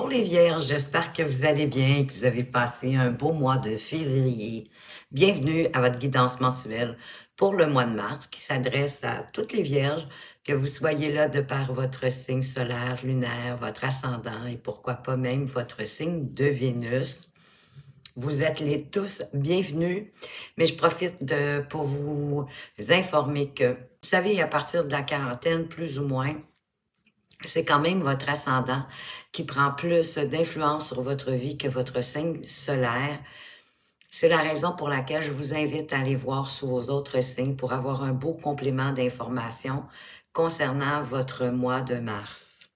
Bonjour les Vierges, j'espère que vous allez bien, que vous avez passé un beau mois de février. Bienvenue à votre guidance mensuelle pour le mois de mars qui s'adresse à toutes les Vierges, que vous soyez là de par votre signe solaire, lunaire, votre ascendant et pourquoi pas même votre signe de Vénus. Vous êtes les tous bienvenus, mais je profite pour vous informer que, vous savez, à partir de la quarantaine, plus ou moins, c'est quand même votre ascendant qui prend plus d'influence sur votre vie que votre signe solaire. C'est la raison pour laquelle je vous invite à aller voir sous vos autres signes pour avoir un beau complément d'informations concernant votre mois de mars.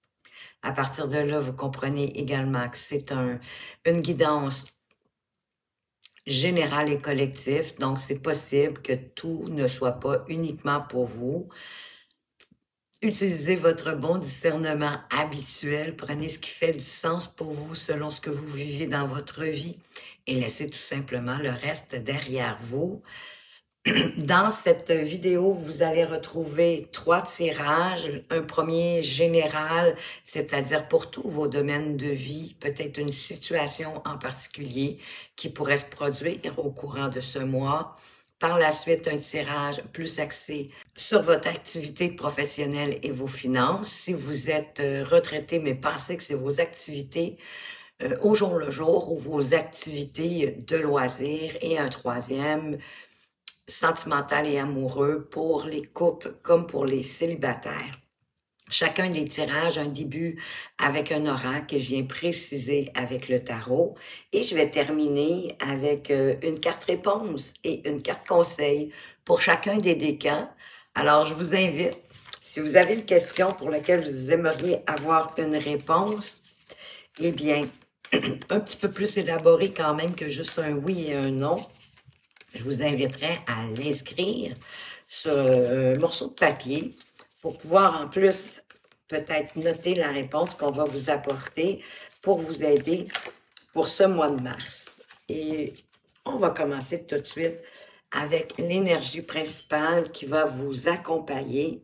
À partir de là, vous comprenez également que c'est une guidance générale et collective, donc c'est possible que tout ne soit pas uniquement pour vous. Utilisez votre bon discernement habituel, prenez ce qui fait du sens pour vous selon ce que vous vivez dans votre vie et laissez tout simplement le reste derrière vous. Dans cette vidéo, vous allez retrouver 3 tirages. Un premier général, c'est-à-dire pour tous vos domaines de vie, peut-être une situation en particulier qui pourrait se produire au courant de ce mois. Par la suite, un tirage plus axé sur votre activité professionnelle et vos finances. Si vous êtes retraité, mais pensez que c'est vos activités au jour le jour ou vos activités de loisirs. Et un troisième, sentimental et amoureux pour les couples comme pour les célibataires. Chacun des tirages a un début avec un oracle que je viens préciser avec le tarot. Et je vais terminer avec une carte réponse et une carte conseil pour chacun des décans. Alors, je vous invite, si vous avez une question pour laquelle vous aimeriez avoir une réponse, eh bien, un petit peu plus élaborée quand même que juste un oui et un non, je vous inviterai à l'inscrire sur un morceau de papier pour pouvoir en plus peut-être noter la réponse qu'on va vous apporter pour vous aider pour ce mois de mars. Et on va commencer tout de suite avec l'énergie principale qui va vous accompagner.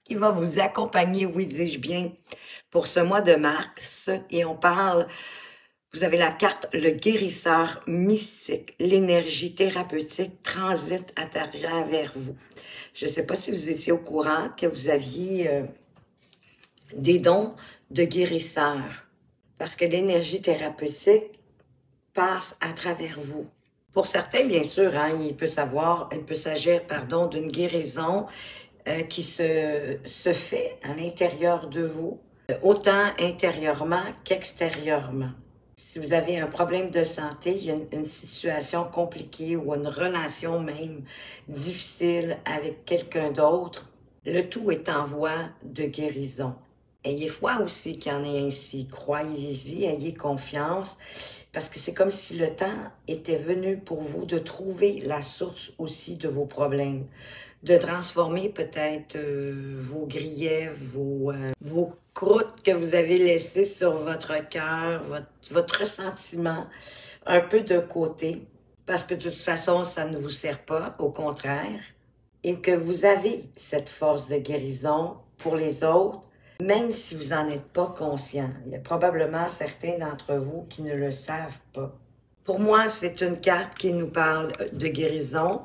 Oui, dis-je bien, pour ce mois de mars. Et on parle, vous avez la carte le guérisseur mystique. L'énergie thérapeutique transite à travers vous. Je ne sais pas si vous étiez au courant que vous aviez des dons de guérisseur. Parce que l'énergie thérapeutique passe à travers vous. Pour certains, bien sûr, hein, il peut s'agir, d'une guérison qui se fait à l'intérieur de vous, autant intérieurement qu'extérieurement. Si vous avez un problème de santé, il y a une situation compliquée ou une relation même difficile avec quelqu'un d'autre, le tout est en voie de guérison. Ayez foi aussi qu'il y en ait ainsi. Croyez-y, ayez confiance, parce que c'est comme si le temps était venu pour vous de trouver la source aussi de vos problèmes, de transformer peut-être vos griefs, vos croûtes que vous avez laissées sur votre cœur, votre ressentiment un peu de côté, parce que de toute façon, ça ne vous sert pas, au contraire, et que vous avez cette force de guérison pour les autres, même si vous n'en êtes pas conscient. Il y a probablement certains d'entre vous qui ne le savent pas. Pour moi, c'est une carte qui nous parle de guérison,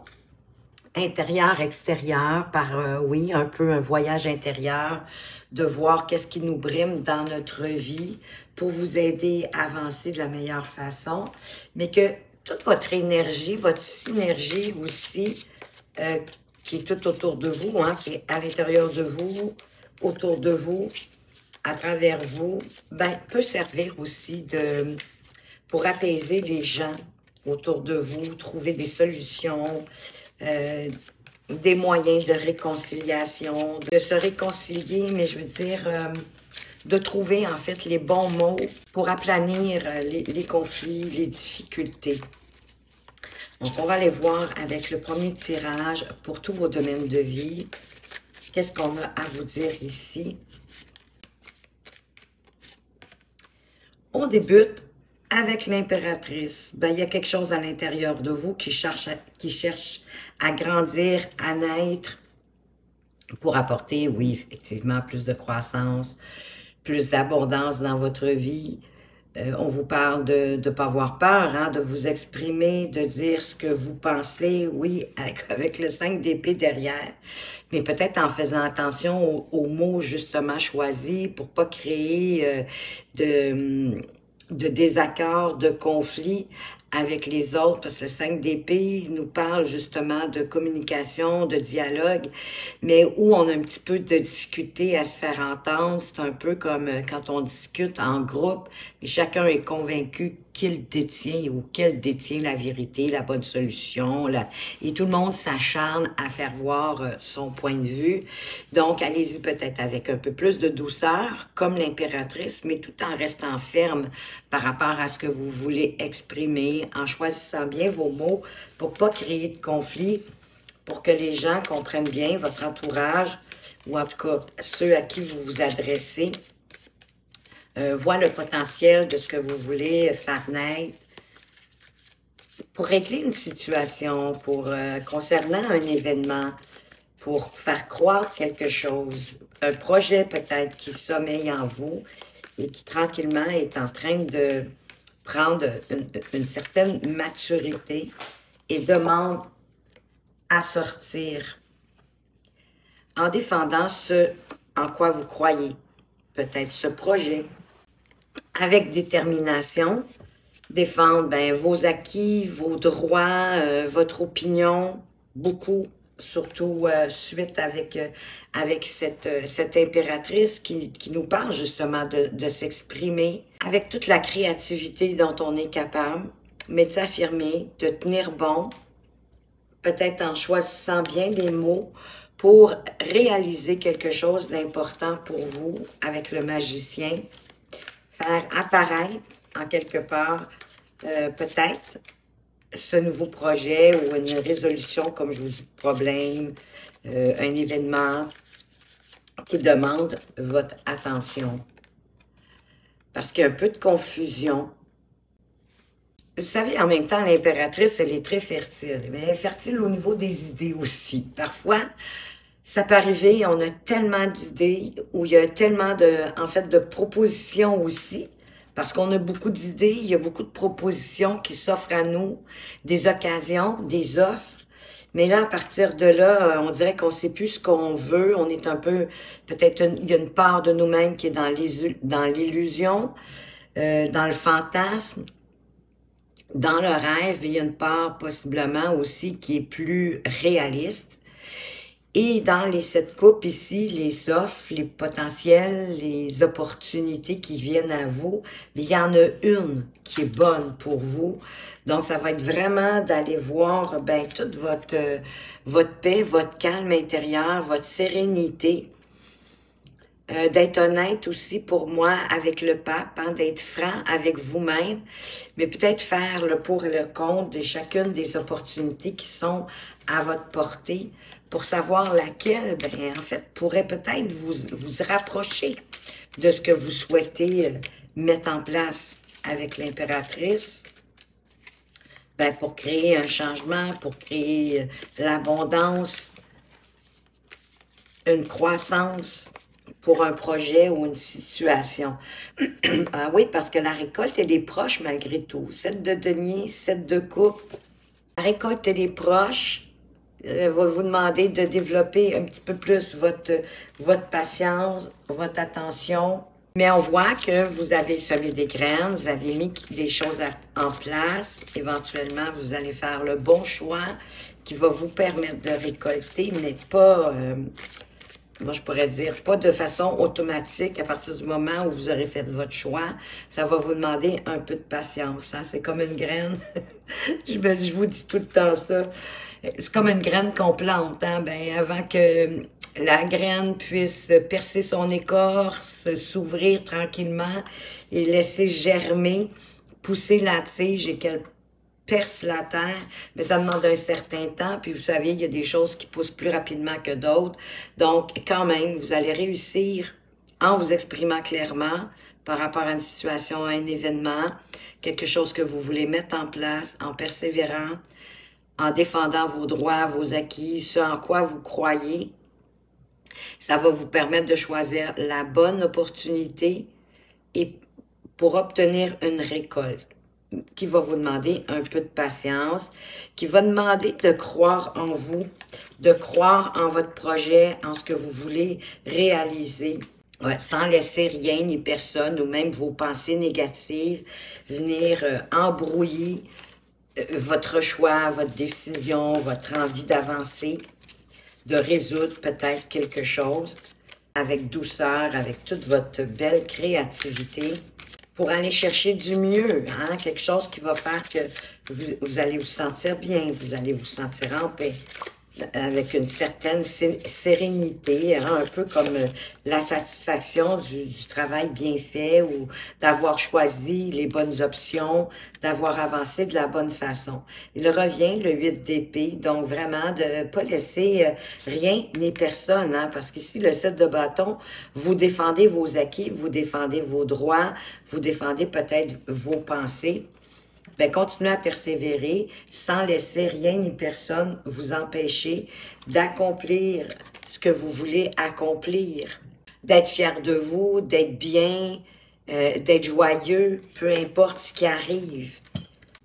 intérieur, extérieur, par, oui, un peu un voyage intérieur, de voir qu'est-ce qui nous brime dans notre vie pour vous aider à avancer de la meilleure façon, mais que toute votre énergie, votre synergie aussi, qui est tout autour de vous, hein, qui est à l'intérieur de vous, autour de vous, à travers vous, ben, peut servir aussi pour apaiser les gens autour de vous, trouver des solutions, des moyens de réconciliation, de se réconcilier, mais je veux dire, de trouver en fait les bons mots pour aplanir les conflits, les difficultés. Donc, on va aller voir avec le premier tirage pour tous vos domaines de vie. Qu'est-ce qu'on a à vous dire ici? On débute avec l'impératrice. Ben, il y a quelque chose à l'intérieur de vous qui cherche à grandir, à naître, pour apporter, oui, effectivement, plus de croissance, plus d'abondance dans votre vie. On vous parle de ne pas avoir peur, hein, de vous exprimer, de dire ce que vous pensez, oui, avec le 5 d'épée derrière, mais peut-être en faisant attention aux mots justement choisis pour pas créer de désaccords, de conflits avec les autres, parce que le 5 d'épée nous parle justement de communication, de dialogue, mais où on a un petit peu de difficulté à se faire entendre. C'est un peu comme quand on discute en groupe, et chacun est convaincu qu'il détient ou qu'elle détient la vérité, la bonne solution, et tout le monde s'acharne à faire voir son point de vue. Donc, allez-y peut-être avec un peu plus de douceur, comme l'impératrice, mais tout en restant ferme par rapport à ce que vous voulez exprimer, en choisissant bien vos mots pour pas créer de conflit, pour que les gens comprennent bien, votre entourage, ou en tout cas ceux à qui vous vous adressez, voient le potentiel de ce que vous voulez faire naître pour régler une situation, pour concernant un événement, pour faire croître quelque chose, un projet peut-être qui sommeille en vous et qui tranquillement est en train de prendre une certaine maturité et demande à sortir en défendant ce en quoi vous croyez, peut-être ce projet, avec détermination, défendre vos acquis, vos droits, votre opinion, beaucoup, surtout suite avec cette impératrice qui nous parle justement de s'exprimer avec toute la créativité dont on est capable, mais de s'affirmer, de tenir bon, peut-être en choisissant bien les mots pour réaliser quelque chose d'important pour vous avec le magicien, faire apparaître en quelque part peut-être ce nouveau projet ou une résolution, comme je vous dis, de problème, un événement qui demande votre attention. Parce qu'il y a un peu de confusion. Vous savez, en même temps, l'impératrice, elle est très fertile. Mais elle est fertile au niveau des idées aussi. Parfois, ça peut arriver, on a tellement d'idées, où il y a tellement de propositions aussi, parce qu'on a beaucoup d'idées, il y a beaucoup de propositions qui s'offrent à nous, des occasions, des offres. Mais là, à partir de là, on dirait qu'on ne sait plus ce qu'on veut. On est un peu, peut-être, il y a une part de nous-mêmes qui est dans l'illusion, dans le fantasme, dans le rêve. Il y a une part possiblement aussi qui est plus réaliste. Et dans les 7 coupes ici, les offres, les potentiels, les opportunités qui viennent à vous, il y en a une qui est bonne pour vous. Donc, ça va être vraiment d'aller voir toute votre paix, votre calme intérieur, votre sérénité. D'être honnête aussi pour moi avec le pape, hein, d'être franc avec vous-même, mais peut-être faire le pour et le contre de chacune des opportunités qui sont à votre portée pour savoir laquelle, en fait, pourrait peut-être vous rapprocher de ce que vous souhaitez mettre en place avec l'impératrice, pour créer un changement, pour créer l'abondance, une croissance, pour un projet ou une situation. Ah oui, parce que la récolte, elle est proche malgré tout. 7 de denier, 7 de coupe. La récolte, elle est proche. Elle va vous demander de développer un petit peu plus votre patience, votre attention. Mais on voit que vous avez semé des graines, vous avez mis des choses en place. Éventuellement, vous allez faire le bon choix qui va vous permettre de récolter, mais pas... moi, je pourrais dire, pas de façon automatique à partir du moment où vous aurez fait votre choix. Ça va vous demander un peu de patience. Hein? C'est comme une graine. je vous dis tout le temps ça. C'est comme une graine qu'on plante. Hein? Avant que la graine puisse percer son écorce, s'ouvrir tranquillement et laisser germer, pousser la tige et qu'elle perce la terre, mais ça demande un certain temps, puis vous savez, il y a des choses qui poussent plus rapidement que d'autres, donc quand même, vous allez réussir en vous exprimant clairement par rapport à une situation, à un événement, quelque chose que vous voulez mettre en place, en persévérant, en défendant vos droits, vos acquis, ce en quoi vous croyez. Ça va vous permettre de choisir la bonne opportunité et pour obtenir une récolte qui va vous demander un peu de patience, qui va demander de croire en vous, de croire en votre projet, en ce que vous voulez réaliser, ouais, sans laisser rien ni personne ou même vos pensées négatives venir embrouiller votre choix, votre décision, votre envie d'avancer, de résoudre peut-être quelque chose avec douceur, avec toute votre belle créativité, pour aller chercher du mieux, hein? Quelque chose qui va faire que vous allez vous sentir bien, vous allez vous sentir en paix, avec une certaine sérénité, hein? Un peu comme la satisfaction du travail bien fait ou d'avoir choisi les bonnes options, d'avoir avancé de la bonne façon. Il revient, le 8 d'épée, donc vraiment de ne pas laisser rien ni personne, hein? Parce qu'ici, le 7 de bâton, vous défendez vos acquis, vous défendez vos droits, vous défendez peut-être vos pensées. Bien, continuez à persévérer sans laisser rien ni personne vous empêcher d'accomplir ce que vous voulez accomplir, d'être fier de vous, d'être bien, d'être joyeux, peu importe ce qui arrive.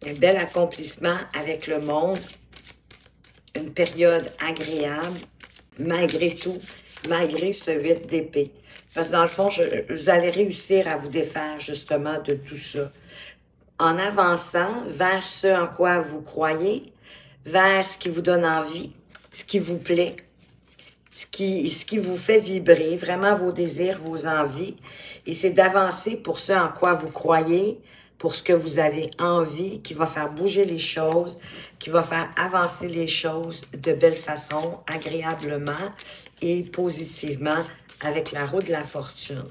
Un bel accomplissement avec le monde, une période agréable, malgré tout, malgré ce 8 d'épée. Parce que dans le fond, vous allez réussir à vous défaire justement de tout ça, en avançant vers ce en quoi vous croyez, vers ce qui vous donne envie, ce qui vous plaît, ce qui vous fait vibrer, vraiment vos désirs, vos envies. Et c'est d'avancer pour ce en quoi vous croyez, pour ce que vous avez envie, qui va faire bouger les choses, qui va faire avancer les choses de belle façon, agréablement et positivement avec la roue de la fortune.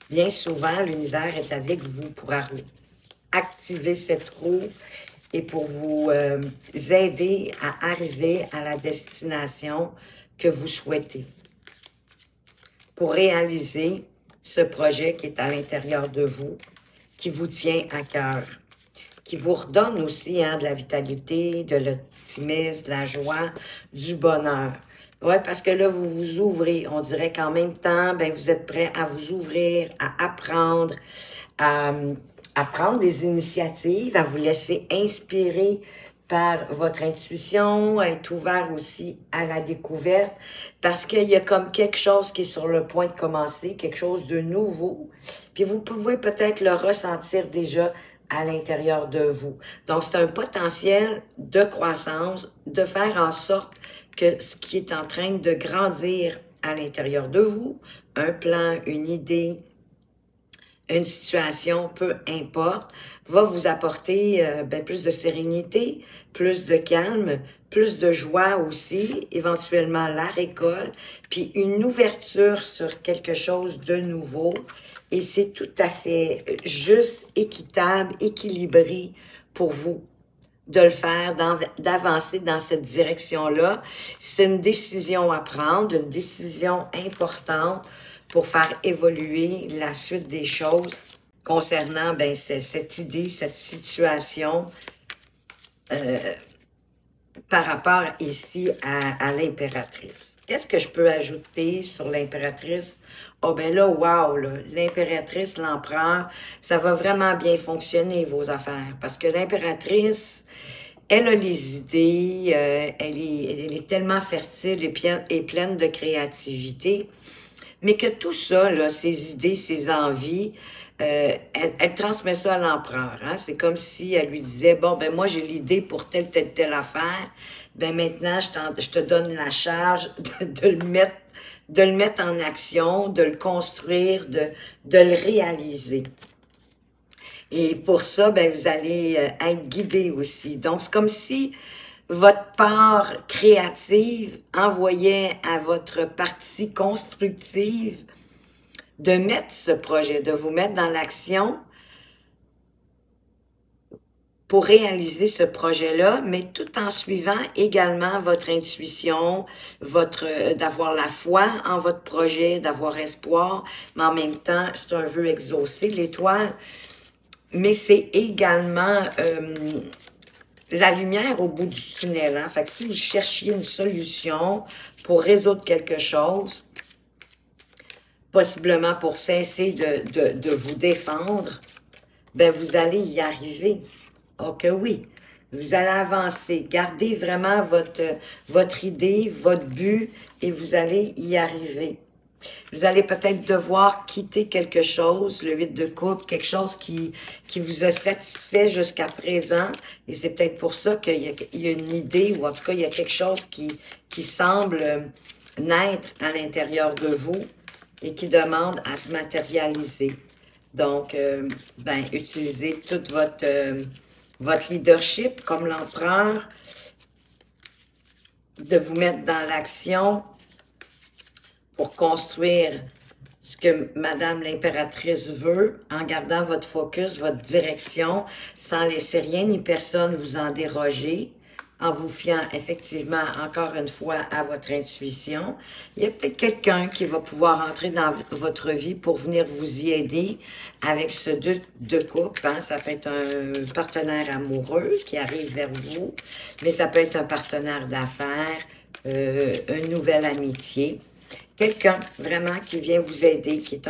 Bien souvent, l'univers est avec vous pour activer cette roue et pour vous aider à arriver à la destination que vous souhaitez. Pour réaliser ce projet qui est à l'intérieur de vous, qui vous tient à cœur, qui vous redonne aussi de la vitalité, de l'optimisme, de la joie, du bonheur. Oui, parce que là, vous vous ouvrez. On dirait qu'en même temps, ben, vous êtes prêt à vous ouvrir, à apprendre, à prendre des initiatives, à vous laisser inspirer par votre intuition, à être ouvert aussi à la découverte, parce qu'il y a comme quelque chose qui est sur le point de commencer, quelque chose de nouveau, puis vous pouvez peut-être le ressentir déjà à l'intérieur de vous. Donc, c'est un potentiel de croissance, de faire en sorte que ce qui est en train de grandir à l'intérieur de vous, un plan, une idée, une situation, peu importe, va vous apporter plus de sérénité, plus de calme, plus de joie aussi, éventuellement la récolte, puis une ouverture sur quelque chose de nouveau. Et c'est tout à fait juste, équitable, équilibré pour vous de le faire, d'avancer dans cette direction-là. C'est une décision à prendre, une décision importante pour faire évoluer la suite des choses concernant cette idée, cette situation par rapport ici à l'impératrice. Qu'est-ce que je peux ajouter sur l'impératrice? Oh ben là, wow, l'impératrice, l'empereur, ça va vraiment bien fonctionner, vos affaires. Parce que l'impératrice, elle a les idées, elle est tellement fertile et pleine de créativité, mais que tout ça, là, ses idées, ses envies, elle transmet ça à l'empereur. Hein? C'est comme si elle lui disait, bon, ben moi, j'ai l'idée pour telle affaire. Ben maintenant, je te donne la charge de le mettre en action, de le construire, de le réaliser. Et pour ça, ben vous allez être guidé aussi. Donc, c'est comme si votre part créative envoyait à votre partie constructive de mettre ce projet, de vous mettre dans l'action pour réaliser ce projet-là, mais tout en suivant également votre intuition, d'avoir la foi en votre projet, d'avoir espoir, mais en même temps, c'est un vœu exaucé, l'étoile, mais c'est également la lumière au bout du tunnel. Hein? Fait que si vous cherchiez une solution pour résoudre quelque chose, possiblement pour cesser de vous défendre, ben vous allez y arriver. Ok, oui. Vous allez avancer. Gardez vraiment votre idée, votre but, et vous allez y arriver. Vous allez peut-être devoir quitter quelque chose, le 8 de coupe, quelque chose qui vous a satisfait jusqu'à présent. Et c'est peut-être pour ça qu'il y a une idée, ou en tout cas, il y a quelque chose qui semble naître à l'intérieur de vous et qui demande à se matérialiser. Donc, ben, utilisez tout votre leadership comme l'empereur, de vous mettre dans l'action pour construire ce que Madame l'impératrice veut, en gardant votre focus, votre direction, sans laisser rien ni personne vous en déroger, en vous fiant effectivement, encore une fois, à votre intuition. Il y a peut-être quelqu'un qui va pouvoir entrer dans votre vie pour venir vous y aider avec ce deux couple. Hein? Ça peut être un partenaire amoureux qui arrive vers vous, mais ça peut être un partenaire d'affaires, une nouvelle amitié. Quelqu'un vraiment qui vient vous aider, qui est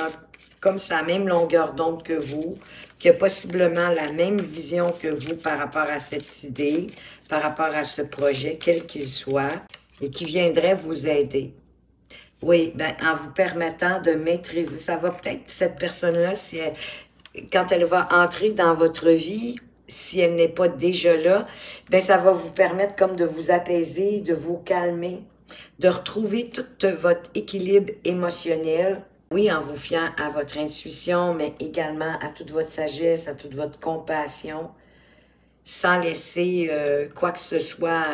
comme sa même longueur d'onde que vous, qui a possiblement la même vision que vous par rapport à cette idée, par rapport à ce projet, quel qu'il soit, et qui viendrait vous aider. Oui, ben, en vous permettant de maîtriser, ça va peut-être, cette personne-là, si quand elle va entrer dans votre vie, si elle n'est pas déjà là, ben, ça va vous permettre comme de vous apaiser, de vous calmer, de retrouver tout votre équilibre émotionnel, oui, en vous fiant à votre intuition, mais également à toute votre sagesse, à toute votre compassion, sans laisser quoi que ce soit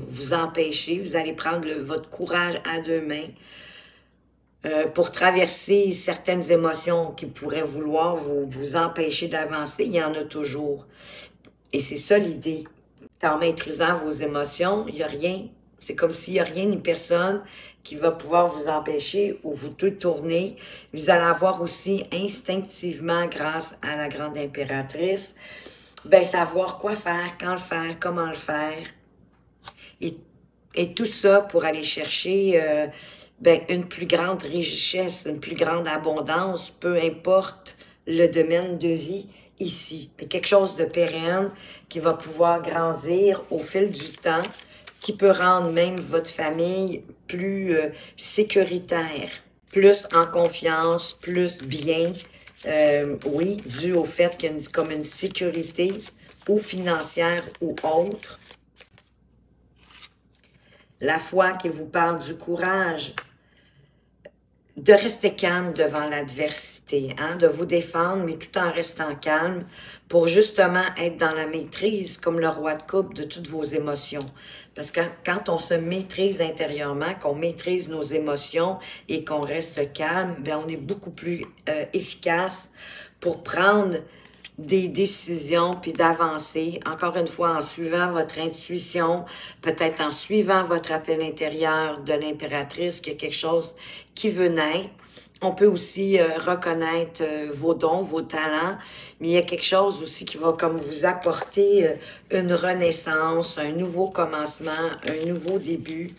vous empêcher. Vous allez prendre votre courage à deux mains pour traverser certaines émotions qui pourraient vouloir vous empêcher d'avancer. Il y en a toujours. Et c'est ça l'idée. En maîtrisant vos émotions, il n'y a rien. C'est comme s'il n'y a rien ni personne qui va pouvoir vous empêcher ou vous tourner. Vous allez avoir aussi instinctivement, grâce à la grande impératrice, ben savoir quoi faire, quand le faire, comment le faire. Et tout ça pour aller chercher ben, une plus grande richesse, une plus grande abondance, peu importe le domaine de vie ici. Quelque chose de pérenne qui va pouvoir grandir au fil du temps, qui peut rendre même votre famille plus sécuritaire, plus en confiance, plus bien. Oui, dû au fait qu'il y a comme une sécurité, ou financière ou autre. La foi qui vous parle du courage, de rester calme devant l'adversité, hein, de vous défendre, mais tout en restant calme, pour justement être dans la maîtrise, comme le roi de coupe, de toutes vos émotions. Parce que quand on se maîtrise intérieurement, qu'on maîtrise nos émotions et qu'on reste calme, bien, on est beaucoup plus efficace pour prendre des décisions, puis d'avancer, encore une fois, en suivant votre intuition, peut-être en suivant votre appel intérieur de l'impératrice, qu'il y a quelque chose qui veut naître. On peut aussi reconnaître vos dons, vos talents, mais il y a quelque chose aussi qui va comme vous apporter une renaissance, un nouveau commencement, un nouveau début.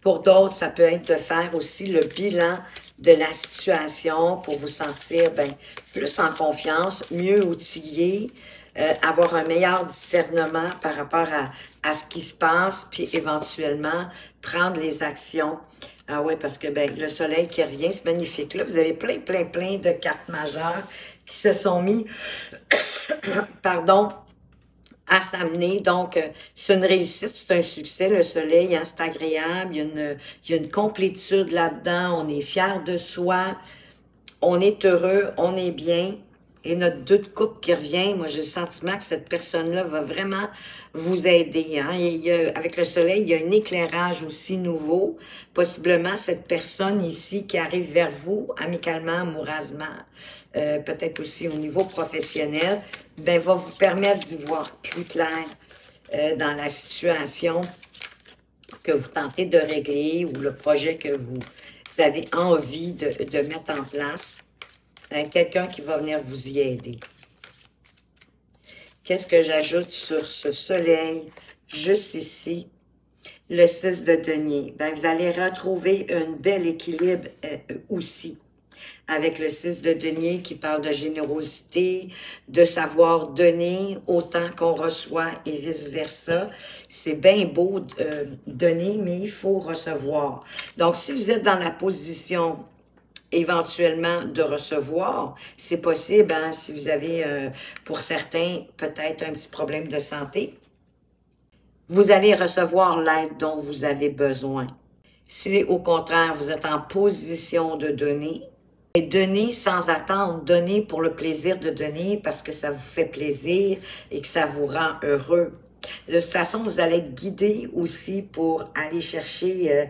Pour d'autres, ça peut être de faire aussi le bilan de la situation pour vous sentir ben, plus en confiance, mieux outillé, avoir un meilleur discernement par rapport à ce qui se passe, puis éventuellement prendre les actions. Ah oui, parce que ben, le soleil qui revient, c'est magnifique. Là, vous avez plein de cartes majeures qui se sont mis, pardon, à s'amener. Donc, c'est une réussite, c'est un succès, le soleil, hein, c'est agréable, il y a une complétude là-dedans, on est fier de soi, on est heureux, on est bien. Et notre deux de coupe qui revient, moi j'ai le sentiment que cette personne-là va vraiment vous aider. Hein? Avec le soleil, il y a un éclairage aussi nouveau. Possiblement cette personne ici qui arrive vers vous, amicalement, amoureusement, peut-être aussi au niveau professionnel, ben, va vous permettre d'y voir plus clair dans la situation que vous tentez de régler ou le projet que vous avez envie de mettre en place. Quelqu'un qui va venir vous y aider. Qu'est-ce que j'ajoute sur ce soleil, juste ici? Le 6 de denier. Ben, vous allez retrouver un bel équilibre aussi. avec le 6 de denier qui parle de générosité, de savoir donner autant qu'on reçoit et vice-versa. C'est bien beau donner, mais il faut recevoir. Donc, si vous êtes dans la position éventuellement de recevoir, c'est possible, hein, si vous avez, pour certains, peut-être un petit problème de santé, vous allez recevoir l'aide dont vous avez besoin. Si au contraire, vous êtes en position de donner, et donner sans attendre, donner pour le plaisir de donner parce que ça vous fait plaisir et que ça vous rend heureux. De toute façon, vous allez être guidé aussi pour aller chercher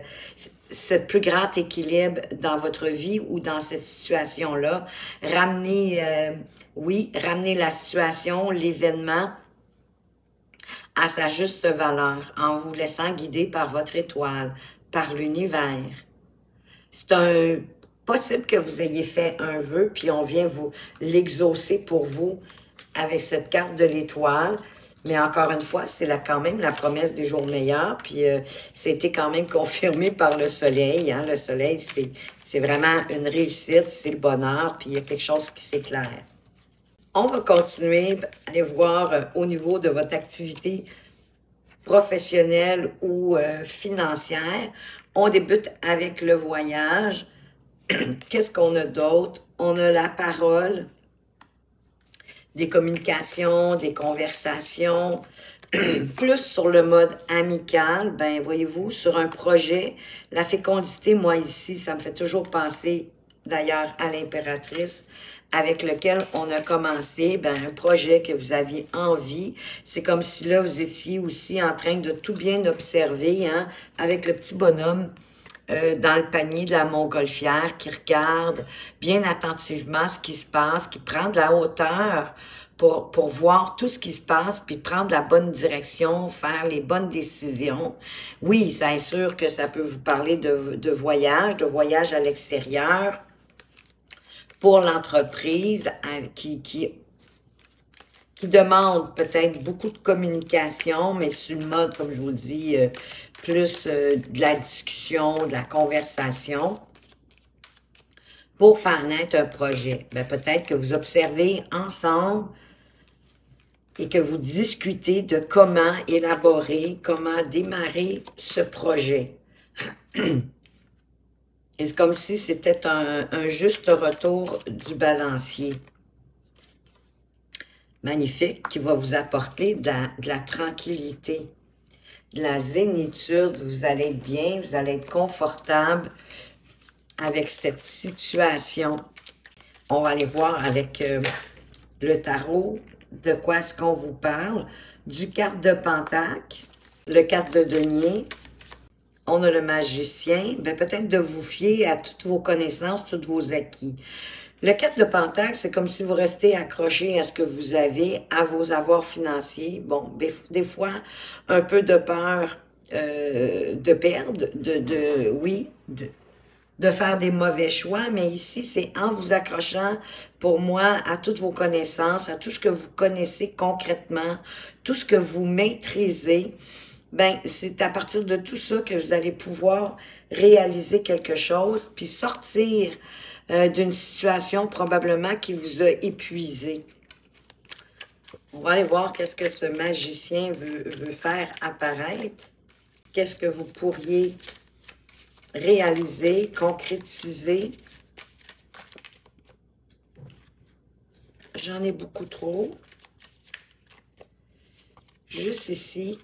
ce plus grand équilibre dans votre vie ou dans cette situation-là. Ramener, oui, ramener la situation, l'événement à sa juste valeur en vous laissant guider par votre étoile, par l'univers. C'est un possible que vous ayez fait un vœu, puis on vient vous l'exaucer pour vous avec cette carte de l'étoile. Mais encore une fois, c'est quand même la promesse des jours meilleurs, puis c'était quand même confirmé par le soleil. Hein? Le soleil, c'est vraiment une réussite, c'est le bonheur, puis il y a quelque chose qui s'éclaire. On va continuer à aller voir au niveau de votre activité professionnelle ou financière. On débute avec le voyage. Qu'est-ce qu'on a d'autre? On a la parole, des communications, des conversations, plus sur le mode amical. Ben, voyez-vous, sur un projet, la fécondité, moi ici, ça me fait toujours penser d'ailleurs à l'impératrice, avec lequel on a commencé, ben, un projet que vous aviez envie. C'est comme si là, vous étiez aussi en train de tout bien observer, hein, avec le petit bonhomme dans le panier de la montgolfière qui regarde bien attentivement ce qui se passe, qui prend de la hauteur pour voir tout ce qui se passe, puis prendre la bonne direction, faire les bonnes décisions. Oui, c'est sûr que ça peut vous parler de voyage à l'extérieur pour l'entreprise qui demande peut-être beaucoup de communication, mais sur le mode, comme je vous dis, plus de la discussion, de la conversation, pour faire naître un projet. Ben, peut-être que vous observez ensemble et que vous discutez de comment élaborer, comment démarrer ce projet. Et c'est comme si c'était un juste retour du balancier. Magnifique, qui va vous apporter de la tranquillité, de la zénitude. Vous allez être bien, vous allez être confortable avec cette situation. On va aller voir avec le tarot de quoi est-ce qu'on vous parle. Du 4 de Pentacle, le 4 de denier. On a le magicien. Ben, peut-être de vous fier à toutes vos connaissances, tous vos acquis. Le 4 de Pentacle, c'est comme si vous restez accroché à ce que vous avez, à vos avoirs financiers. Bon, des fois, un peu de peur de perdre, de faire des mauvais choix, mais ici, c'est en vous accrochant, pour moi, à toutes vos connaissances, à tout ce que vous connaissez concrètement, tout ce que vous maîtrisez. Ben, c'est à partir de tout ça que vous allez pouvoir réaliser quelque chose, puis sortir d'une situation probablement qui vous a épuisé. On va aller voir qu'est-ce que ce magicien veut faire apparaître. Qu'est-ce que vous pourriez réaliser, concrétiser. J'en ai beaucoup trop. Juste ici.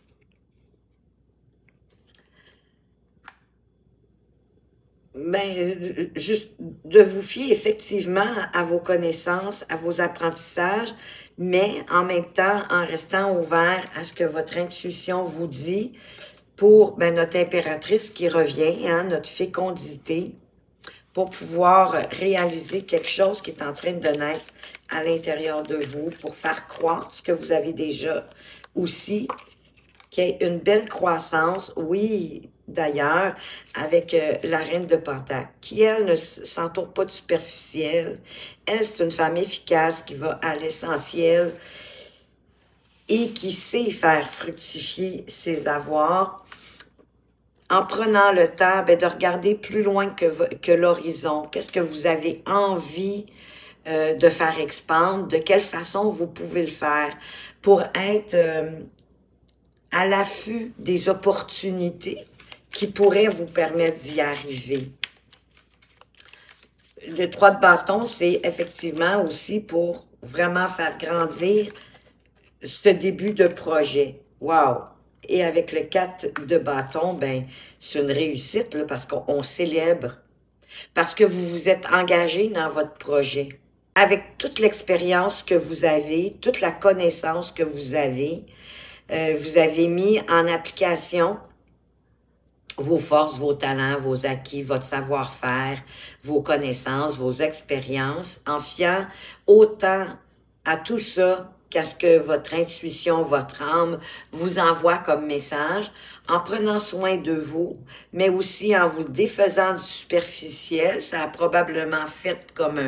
Ben, juste de vous fier effectivement à vos connaissances, à vos apprentissages, mais en même temps, en restant ouvert à ce que votre intuition vous dit pour notre impératrice qui revient, hein, notre fécondité, pour pouvoir réaliser quelque chose qui est en train de naître à l'intérieur de vous, pour faire croître ce que vous avez déjà aussi, qu'il y ait une belle croissance, oui, d'ailleurs, avec la reine de Pentacle, qui, elle, ne s'entoure pas de superficiel. Elle, c'est une femme efficace qui va à l'essentiel et qui sait faire fructifier ses avoirs en prenant le temps de regarder plus loin que l'horizon. Qu'est-ce que vous avez envie de faire expandre? De quelle façon vous pouvez le faire pour être à l'affût des opportunités qui pourraient vous permettre d'y arriver. Le 3 de bâton, c'est effectivement aussi pour vraiment faire grandir ce début de projet. Wow! Et avec le 4 de bâton, ben, c'est une réussite là, parce qu'on célèbre. Parce que vous vous êtes engagé dans votre projet. Avec toute l'expérience que vous avez, toute la connaissance que vous avez mis en application vos forces, vos talents, vos acquis, votre savoir-faire, vos connaissances, vos expériences, en fiant autant à tout ça qu'à ce que votre intuition, votre âme vous envoie comme message, en prenant soin de vous, mais aussi en vous défaisant du superficiel. Ça a probablement fait comme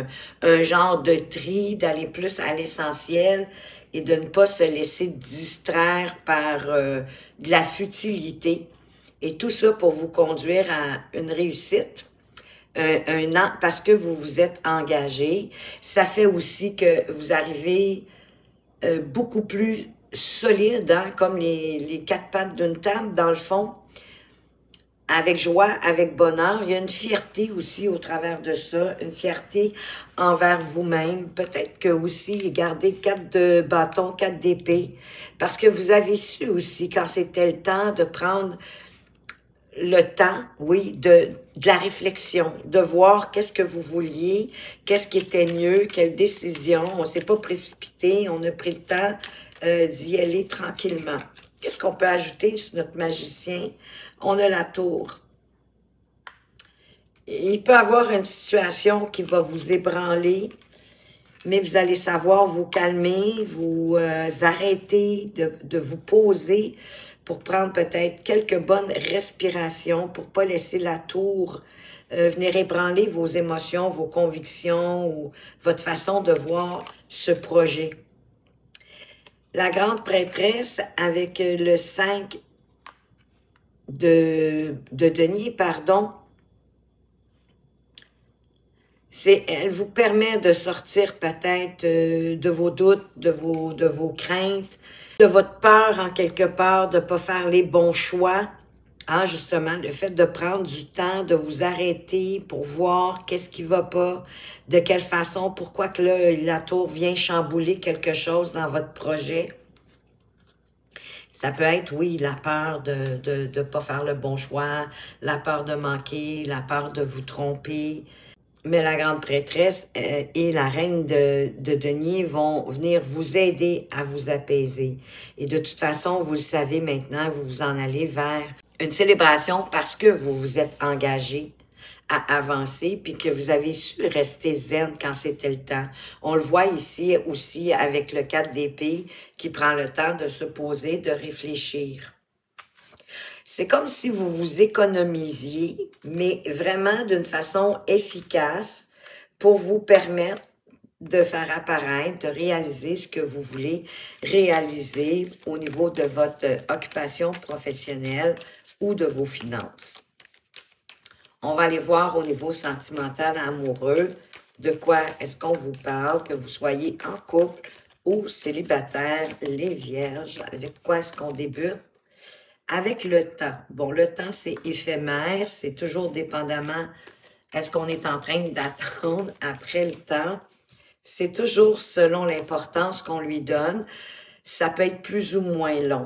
un genre de tri, d'aller plus à l'essentiel et de ne pas se laisser distraire par de la futilité. Et tout ça pour vous conduire à une réussite, parce que vous vous êtes engagé. Ça fait aussi que vous arrivez beaucoup plus solide, hein, comme les 4 pattes d'une table, dans le fond, avec joie, avec bonheur. Il y a une fierté aussi au travers de ça, une fierté envers vous-même. Peut-être que aussi, gardez 4 de bâton, 4 d'épée, parce que vous avez su aussi, quand c'était le temps de prendre le temps, oui, de la réflexion, de voir qu'est-ce que vous vouliez, qu'est-ce qui était mieux, quelle décision. On ne s'est pas précipité, on a pris le temps d'y aller tranquillement. Qu'est-ce qu'on peut ajouter sur notre magicien? On a la tour. Il peut y avoir une situation qui va vous ébranler, mais vous allez savoir vous calmer, vous arrêter de vous poser pour prendre peut-être quelques bonnes respirations pour ne pas laisser la tour venir ébranler vos émotions, vos convictions ou votre façon de voir ce projet. La grande prêtresse avec le 5 de denier, pardon, elle vous permet de sortir peut-être de vos doutes, de vos craintes, de votre peur en quelque part, de ne pas faire les bons choix. Hein, justement, le fait de prendre du temps, de vous arrêter pour voir qu'est-ce qui ne va pas, de quelle façon, pourquoi que là, la tour vient chambouler quelque chose dans votre projet. Ça peut être, oui, la peur de ne pas faire le bon choix, la peur de manquer, la peur de vous tromper. Mais la grande prêtresse et la reine de denier vont venir vous aider à vous apaiser. Et de toute façon, vous le savez maintenant, vous vous en allez vers une célébration parce que vous vous êtes engagé à avancer puis que vous avez su rester zen quand c'était le temps. On le voit ici aussi avec le 4 d'épée qui prend le temps de se poser, de réfléchir. C'est comme si vous vous économisiez, mais vraiment d'une façon efficace pour vous permettre de faire apparaître, de réaliser ce que vous voulez réaliser au niveau de votre occupation professionnelle ou de vos finances. On va aller voir au niveau sentimental, amoureux, de quoi est-ce qu'on vous parle, que vous soyez en couple ou célibataire, les vierges, avec quoi est-ce qu'on débute? Avec le temps. Bon, le temps, c'est éphémère, c'est toujours dépendamment est-ce qu'on est en train d'attendre après le temps. C'est toujours selon l'importance qu'on lui donne. Ça peut être plus ou moins long.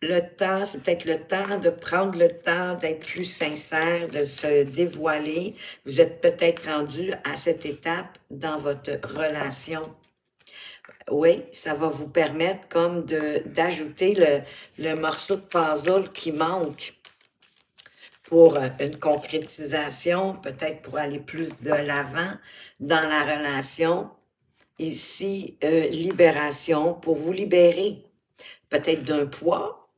Le temps, c'est peut-être le temps de prendre le temps d'être plus sincère, de se dévoiler. Vous êtes peut-être rendu à cette étape dans votre relation. Oui, ça va vous permettre comme d'ajouter le morceau de puzzle qui manque pour une concrétisation, peut-être pour aller plus de l'avant dans la relation. Ici, libération, pour vous libérer peut-être d'un poids,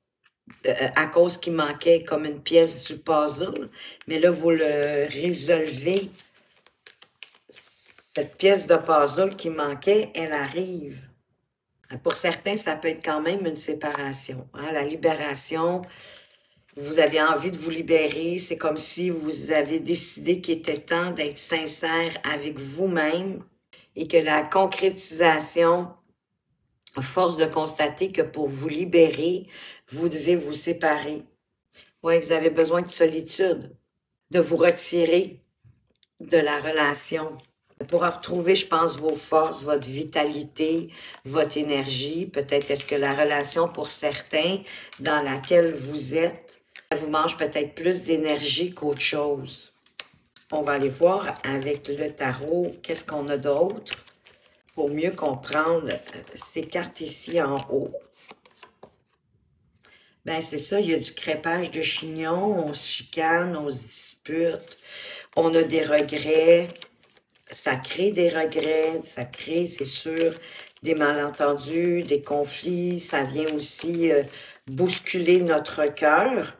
à cause qu'il manquait comme une pièce du puzzle, mais là, vous le résolvez. Cette pièce de puzzle qui manquait, elle arrive. Pour certains, ça peut être quand même une séparation. Hein? La libération, Vous avez envie de vous libérer. C'est comme si vous avez décidé qu'il était temps d'être sincère avec vous-même et que la concrétisation force de constater que pour vous libérer, vous devez vous séparer. Oui, vous avez besoin de solitude, de vous retirer de la relation pour retrouver, je pense, vos forces, votre vitalité, votre énergie. Peut-être est-ce que la relation pour certains dans laquelle vous êtes, ça vous mange peut-être plus d'énergie qu'autre chose. On va aller voir avec le tarot, qu'est-ce qu'on a d'autre pour mieux comprendre ces cartes ici en haut. Ben c'est ça, il y a du crépage de chignon, on se chicane, on se dispute, on a des regrets, ça crée des regrets, ça crée, c'est sûr, des malentendus, des conflits, ça vient aussi bousculer notre cœur,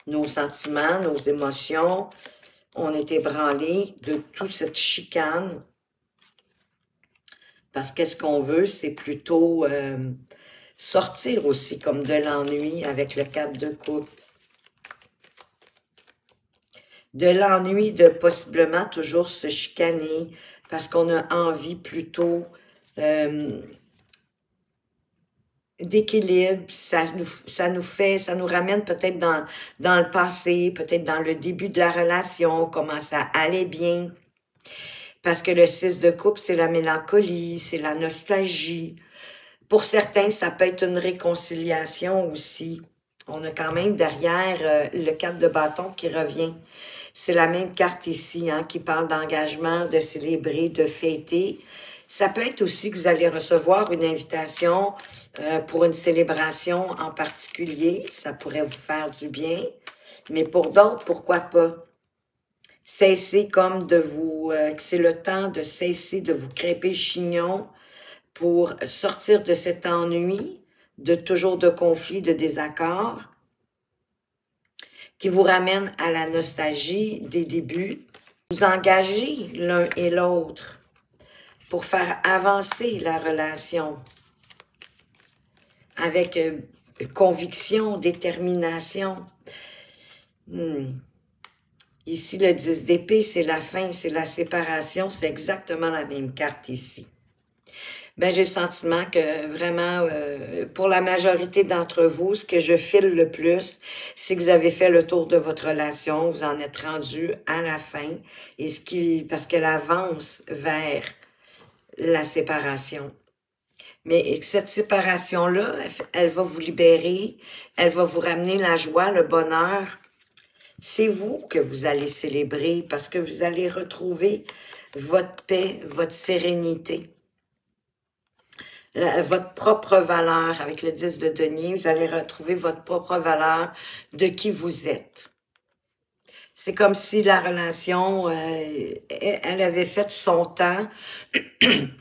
nos sentiments, nos émotions. On est ébranlé de toute cette chicane. Parce qu'est-ce qu'on veut, c'est plutôt sortir aussi comme de l'ennui avec le 4 de coupe. De l'ennui de possiblement toujours se chicaner parce qu'on a envie plutôt d'équilibre. Ça nous ramène peut-être dans le passé, peut-être dans le début de la relation, comment ça allait bien. Parce que le 6 de coupe, c'est la mélancolie, c'est la nostalgie. Pour certains, ça peut être une réconciliation aussi. On a quand même derrière le 4 de bâton qui revient. C'est la même carte ici, hein, qui parle d'engagement, de célébrer, de fêter. Ça peut être aussi que vous allez recevoir une invitation pour une célébration en particulier. Ça pourrait vous faire du bien. Mais pour d'autres, pourquoi pas? Cessez comme de vous... c'est le temps de cesser de vous crêper le chignon pour sortir de cet ennui, de toujours de conflits, de désaccords, qui vous ramène à la nostalgie des débuts. Vous engagez l'un et l'autre pour faire avancer la relation avec conviction, détermination. Ici, le 10 d'épée, c'est la fin, c'est la séparation. C'est exactement la même carte ici. Ben, j'ai le sentiment que vraiment, pour la majorité d'entre vous, ce que je file le plus, c'est que vous avez fait le tour de votre relation, vous en êtes rendu à la fin, et parce qu'elle avance vers la séparation. Mais cette séparation-là, elle va vous libérer, elle va vous ramener la joie, le bonheur. C'est vous que vous allez célébrer parce que vous allez retrouver votre paix, votre sérénité. Votre propre valeur, avec le 10 de denier, vous allez retrouver votre propre valeur de qui vous êtes. C'est comme si la relation, elle avait fait son temps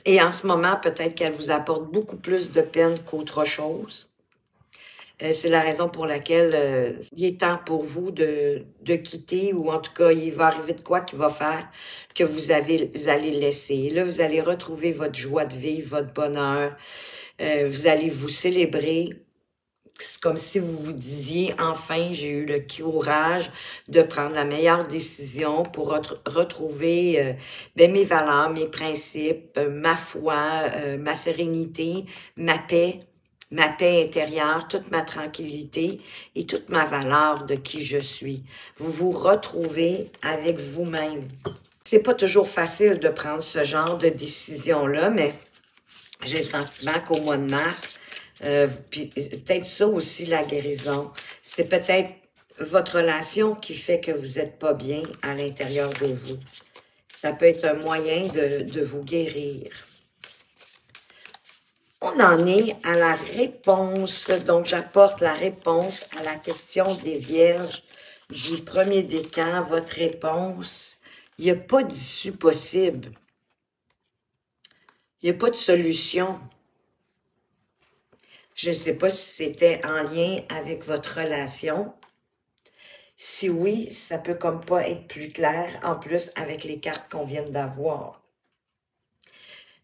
et en ce moment, peut-être qu'elle vous apporte beaucoup plus de peine qu'autre chose. C'est la raison pour laquelle il est temps pour vous de quitter, ou en tout cas, il va arriver de quoi qui va faire que vous allez laisser. Là, vous allez retrouver votre joie de vivre, votre bonheur. Vous allez vous célébrer. C'est comme si vous vous disiez, enfin, j'ai eu le courage de prendre la meilleure décision pour retrouver mes valeurs, mes principes, ma foi, ma sérénité, ma paix intérieure, toute ma tranquillité et toute ma valeur de qui je suis. Vous vous retrouvez avec vous-même. C'est pas toujours facile de prendre ce genre de décision-là, mais j'ai le sentiment qu'au mois de mars, puis peut-être ça aussi, la guérison, c'est peut-être votre relation qui fait que vous n'êtes pas bien à l'intérieur de vous. Ça peut être un moyen de vous guérir. On en est à la réponse, donc j'apporte la réponse à la question des vierges du premier décan. Votre réponse, il n'y a pas d'issue possible. Il n'y a pas de solution. Je ne sais pas si c'était en lien avec votre relation. Si oui, ça peut comme pas être plus clair, en plus avec les cartes qu'on vient d'avoir.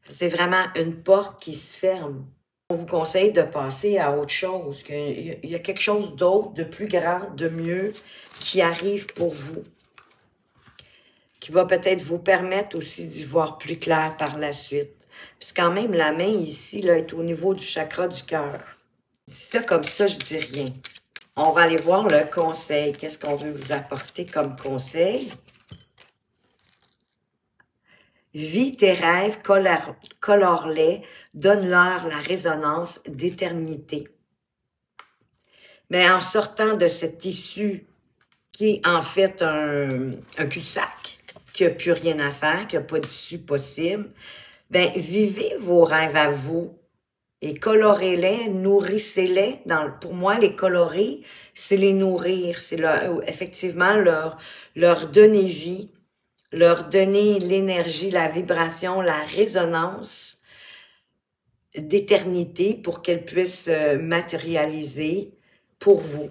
C'est vraiment une porte qui se ferme. On vous conseille de passer à autre chose, qu'il y a quelque chose d'autre, de plus grand, de mieux, qui arrive pour vous, qui va peut-être vous permettre aussi d'y voir plus clair par la suite. Puis quand même, la main ici là, est au niveau du chakra du cœur. Ça, comme ça, je dis rien. On va aller voir le conseil. Qu'est-ce qu'on veut vous apporter comme conseil? Vis tes rêves, colore-les, donne-leur la résonance d'éternité. Mais en sortant de cette issue qui est en fait un cul-de-sac, qui n'a plus rien à faire, qui n'a pas d'issue possible, ben vivez vos rêves à vous et colorez-les, nourrissez-les. Pour moi, les colorer, c'est les nourrir, c'est effectivement leur donner vie, leur donner l'énergie, la vibration, la résonance d'éternité pour qu'elles puissent matérialiser pour vous.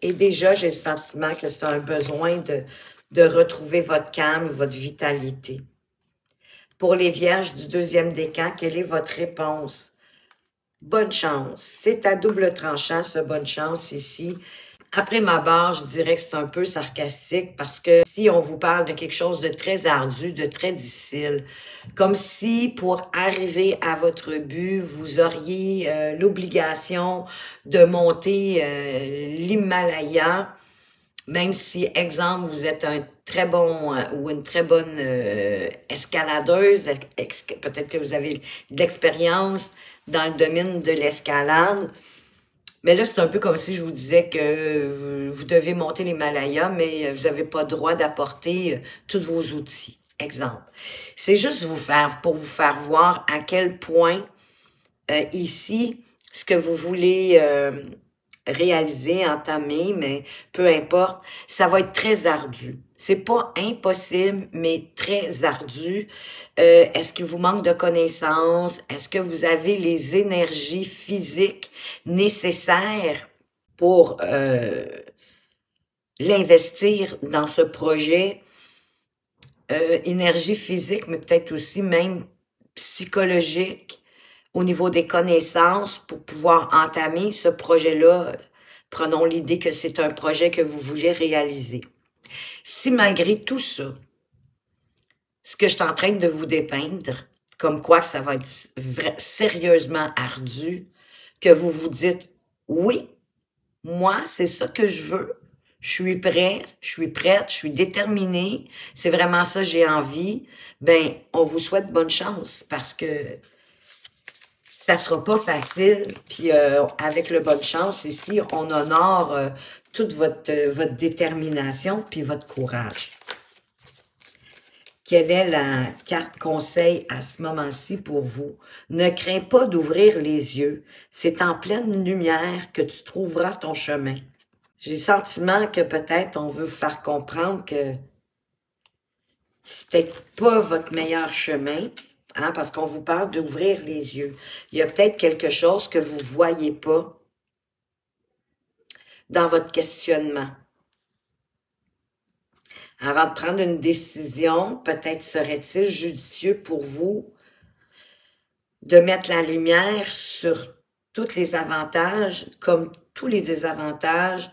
Et déjà, j'ai le sentiment que c'est un besoin de retrouver votre calme, votre vitalité. Pour les vierges du deuxième décan, quelle est votre réponse? Bonne chance. C'est à double tranchant, ce bonne chance ici. Après ma barre, je dirais que c'est un peu sarcastique parce que si on vous parle de quelque chose de très ardu, de très difficile, comme si pour arriver à votre but, vous auriez l'obligation de monter l'Himalaya, même si, exemple, vous êtes un très bon ou une très bonne escaladeuse, peut-être que vous avez de l'expérience dans le domaine de l'escalade. Mais là, c'est un peu comme si je vous disais que vous devez monter l'Himalaya, mais vous n'avez pas le droit d'apporter tous vos outils. Exemple. C'est juste pour vous faire voir à quel point ici, ce que vous voulez réaliser, entamer, mais peu importe, ça va être très ardu. C'est pas impossible, mais très ardu. Est-ce qu'il vous manque de connaissances? Est-ce que vous avez les énergies physiques nécessaires pour l'investir dans ce projet? Énergie physique, mais peut-être aussi même psychologique au niveau des connaissances pour pouvoir entamer ce projet-là. Prenons l'idée que c'est un projet que vous voulez réaliser. Si malgré tout ça, ce que je suis en train de vous dépeindre, comme quoi que ça va être sérieusement ardu, que vous vous dites, oui, moi, c'est ça que je veux, je suis prête, je suis déterminée, c'est vraiment ça, j'ai envie, ben, on vous souhaite bonne chance parce que ça sera pas facile, puis avec le bonne chance ici, on honore toute votre détermination puis votre courage. Quelle est la carte conseil à ce moment-ci pour vous? Ne crains pas d'ouvrir les yeux. C'est en pleine lumière que tu trouveras ton chemin. J'ai le sentiment que peut-être on veut vous faire comprendre que c'est peut-être pas votre meilleur chemin, hein, parce qu'on vous parle d'ouvrir les yeux. Il y a peut-être quelque chose que vous voyez pas dans votre questionnement. Avant de prendre une décision, peut-être serait-il judicieux pour vous de mettre la lumière sur tous les avantages comme tous les désavantages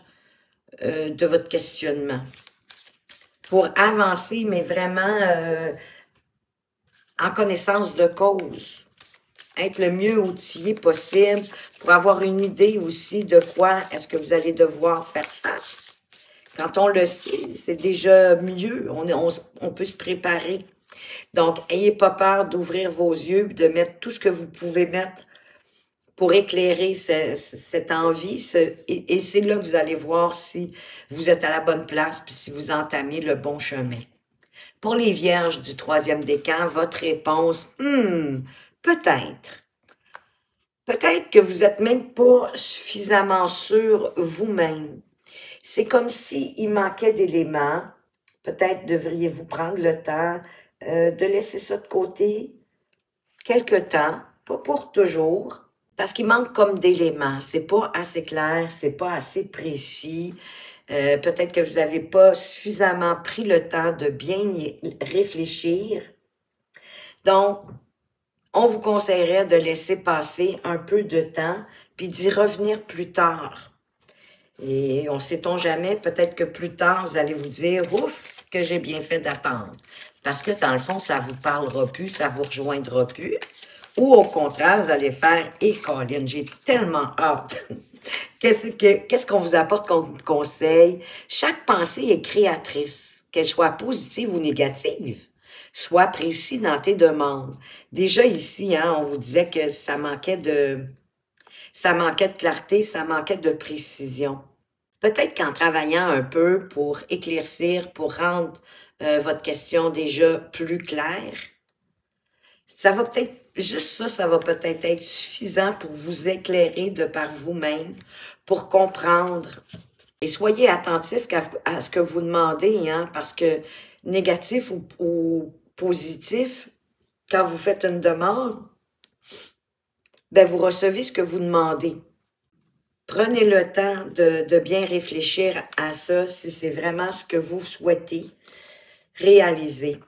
de votre questionnement. Pour avancer, mais vraiment en connaissance de cause. Être le mieux outillé possible pour avoir une idée aussi de quoi est-ce que vous allez devoir faire face. Quand on le sait, c'est déjà mieux. On peut se préparer. Donc, ayez pas peur d'ouvrir vos yeux, de mettre tout ce que vous pouvez mettre pour éclairer cette envie. Et c'est là que vous allez voir si vous êtes à la bonne place, puis si vous entamez le bon chemin. Pour les vierges du troisième décan, votre réponse, peut-être. Peut-être que vous n'êtes même pas suffisamment sûr vous-même. C'est comme s'il manquait d'éléments. Peut-être devriez-vous prendre le temps de laisser ça de côté quelque temps, pas pour toujours, parce qu'il manque comme d'éléments. C'est pas assez clair, c'est pas assez précis. Peut-être que vous n'avez pas suffisamment pris le temps de bien y réfléchir. Donc, On vous conseillerait de laisser passer un peu de temps, puis d'y revenir plus tard. Et on ne sait-on jamais, peut-être que plus tard, vous allez vous dire, ouf, que j'ai bien fait d'attendre. Parce que dans le fond, ça ne vous parlera plus, ça ne vous rejoindra plus. Ou au contraire, vous allez faire, et Colin, j'ai tellement hâte. Qu'est-ce qu'on vous apporte comme conseil? Chaque pensée est créatrice, qu'elle soit positive ou négative. Sois précis dans tes demandes. Déjà ici, hein, on vous disait que ça manquait de clarté, ça manquait de précision. Peut-être qu'en travaillant un peu pour éclaircir, pour rendre votre question déjà plus claire, ça va peut-être, juste ça, ça va peut-être être suffisant pour vous éclairer de par vous-même, pour comprendre. Et soyez attentif à ce que vous demandez, hein, parce que négatif ou positif, quand vous faites une demande, ben vous recevez ce que vous demandez. Prenez le temps de bien réfléchir à ça, si c'est vraiment ce que vous souhaitez réaliser.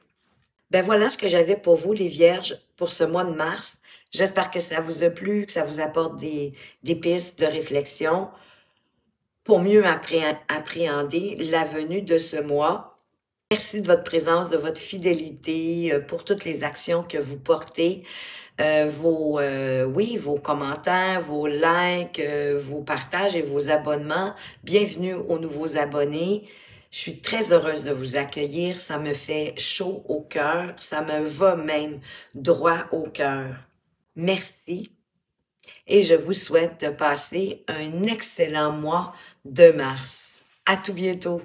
Ben voilà ce que j'avais pour vous, les Vierges, pour ce mois de mars. J'espère que ça vous a plu, que ça vous apporte des pistes de réflexion pour mieux appréhender la venue de ce mois. Merci de votre présence, de votre fidélité, pour toutes les actions que vous portez, vos commentaires, vos likes, vos partages et vos abonnements. Bienvenue aux nouveaux abonnés. Je suis très heureuse de vous accueillir. Ça me fait chaud au cœur. Ça me va même droit au cœur. Merci. Et je vous souhaite de passer un excellent mois de mars. À tout bientôt.